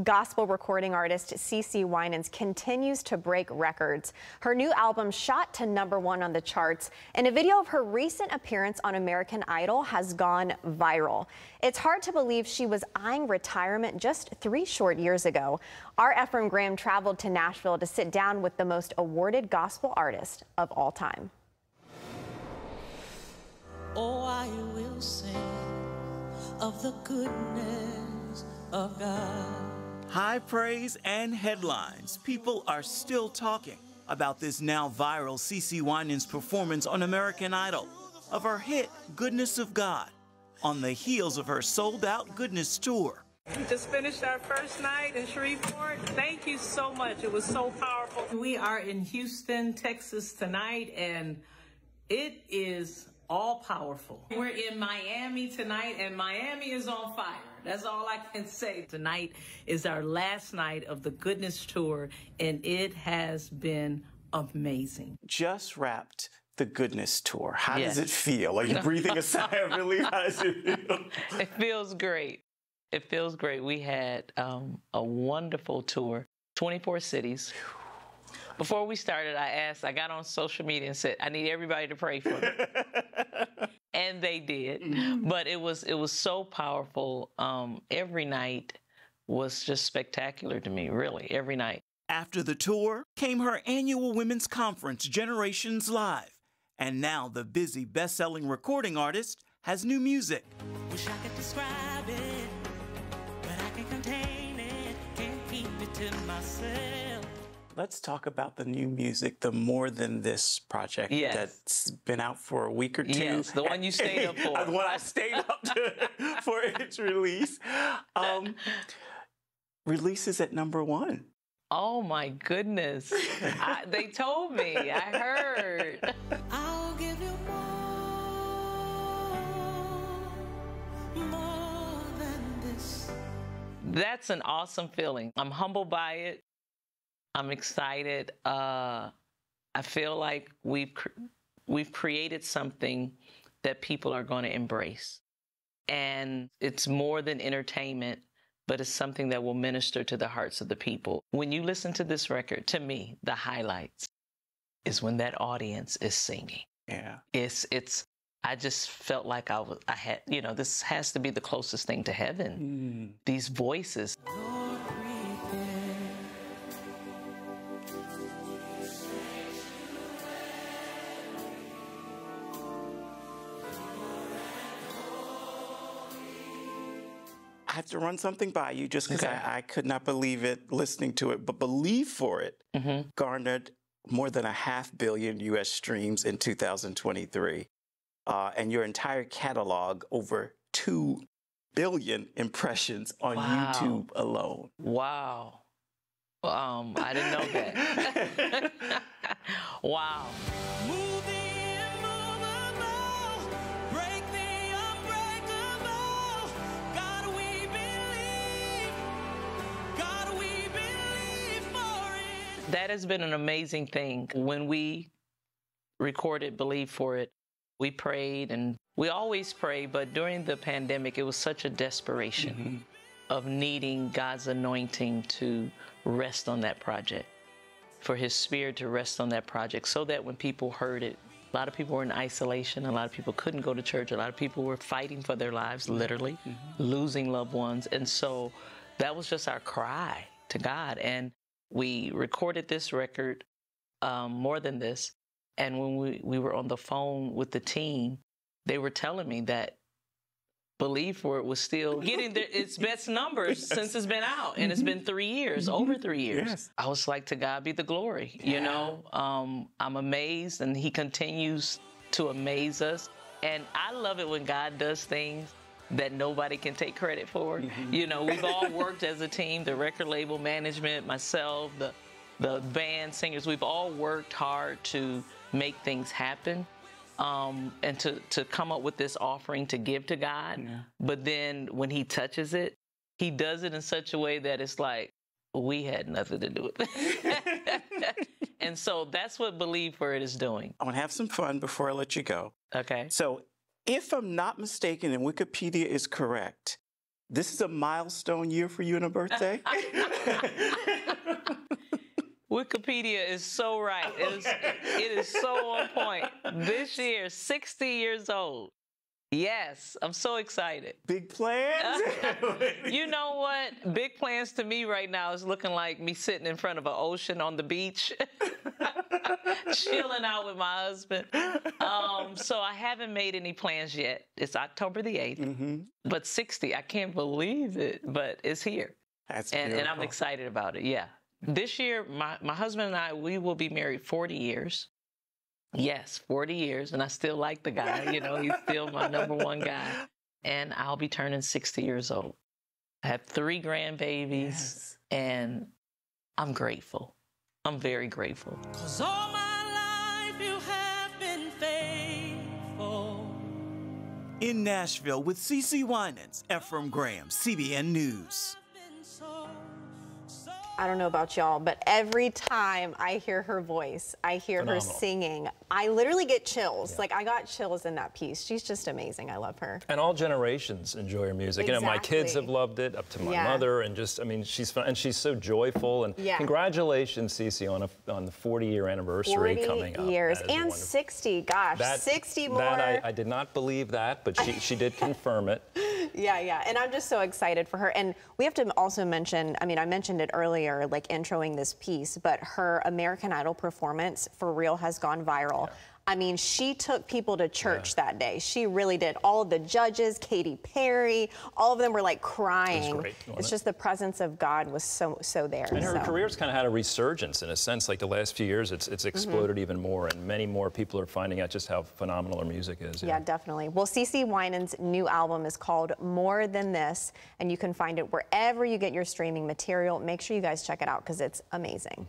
Gospel recording artist CeCe Winans continues to break records. Her new album shot to #1 on the charts, and a video of her recent appearance on American Idol has gone viral. It's hard to believe she was eyeing retirement just 3 short years ago. Our Ephraim Graham traveled to Nashville to sit down with the most awarded gospel artist of all time. Oh, I will sing of the goodness of God. High praise and headlines. People are still talking about this now viral CeCe Winans performance on American Idol of her hit Goodness of God on the heels of her sold-out Goodness Tour. We just finished our first night in Shreveport. Thank you so much. It was so powerful. We are in Houston, Texas tonight, and it is all powerful. We're in Miami tonight, and Miami is on fire. That's all I can say. Tonight is our last night of the Goodness Tour, and it has been amazing. Just wrapped the Goodness Tour. How does it feel? Are you breathing a sigh of relief? How does it feel? It feels great. It feels great. We had a wonderful tour, 24 cities. Before we started, I got on social media and said, I need everybody to pray for me. And they did. But it was so powerful. Every night was just spectacular to me, really, every night. After the tour came her annual women's conference, Generations Live. And now the busy, best-selling recording artist has new music. Wish I could describe it, but I can contain it, can't keep it to myself. Let's talk about the new music, the More Than This project that's been out for a week or two. Yes, the one you stayed up for. The one I stayed up for its release. Releases at #1. Oh, my goodness. They told me. I heard. I'll give you more than this. That's an awesome feeling. I'm humbled by it. I'm excited. I feel like we've created something that people are going to embrace. And it's more than entertainment, but it's something that will minister to the hearts of the people. When you listen to this record, to me, the highlights is when that audience is singing. Yeah. I just felt like I had, this has to be the closest thing to heaven. These voices. I have to run something by you just because I could not believe it listening to it, but Believe For It garnered more than 500 million U.S. streams in 2023. And your entire catalog over 2 billion impressions on YouTube alone. Wow. I didn't know that. Wow. That has been an amazing thing. When we recorded Believe For It, we prayed, and we always pray, but during the pandemic, it was such a desperation of needing God's anointing to rest on that project, for His Spirit to rest on that project, so that when people heard it, a lot of people were in isolation, a lot of people couldn't go to church, a lot of people were fighting for their lives, literally, losing loved ones. And so that was just our cry to God. And we recorded this record, More Than This, and when we were on the phone with the team, they were telling me that Believe For It was still getting its best numbers since it's been out, and it's been 3 years, over 3 years. I was like, to God be the glory, you know? I'm amazed, and He continues to amaze us, and I love it when God does things that nobody can take credit for. You know, we've all worked as a team, the record label management, myself, the band singers, we've all worked hard to make things happen, and to come up with this offering to give to God. But then when He touches it, He does it in such a way that it's like, we had nothing to do with it. And so that's what Believe For It is doing. I want to have some fun before I let you go. Okay. So if I'm not mistaken and Wikipedia is correct, This is a milestone year for you and a birthday? Wikipedia is so right. It is so on point. This year, 60 years old. Yes, I'm so excited. Big plans? You know what? Big plans to me right now is looking like me sitting in front of an ocean on the beach, chilling out with my husband. So I haven't made any plans yet. It's October the 8th, but 60, I can't believe it, but it's here. That's and I'm excited about it, yeah. This year, my husband and I, we will be married 40 years. Yes, 40 years, and I still like the guy. You know, he's still my #1 guy. And I'll be turning 60 years old. I have 3 grandbabies, and I'm grateful. I'm very grateful. 'Cause all my life you have been faithful. In Nashville with CeCe Winans, Ephraim Graham, CBN News. I don't know about y'all, but every time I hear her voice, I hear her singing, I literally get chills. Yeah. Like, I got chills in that piece. She's just amazing. I love her. And all generations enjoy her music. Exactly. You know, my kids have loved it, up to my mother, and just, I mean, she's fun, and she's so joyful. And congratulations, CeCe, on the 40-year anniversary coming up. 40 years, and wonderful. 60, gosh, 60 more. That I did not believe that, but she did confirm it. Yeah, and I'm just so excited for her. And we have to also mention, I mean, I mentioned it earlier, like introing this piece, but her American Idol performance for real has gone viral. Yeah. I mean, she took people to church that day. She really did. All of the judges, Katy Perry, all of them were like crying. Great, it's just the presence of God was so there. And her career's kind of had a resurgence in a sense. Like the last few years, it's exploded even more, and many more people are finding out just how phenomenal her music is. Yeah, definitely. Well, CeCe Winans' new album is called More Than This, and you can find it wherever you get your streaming material. Make sure you guys check it out because it's amazing.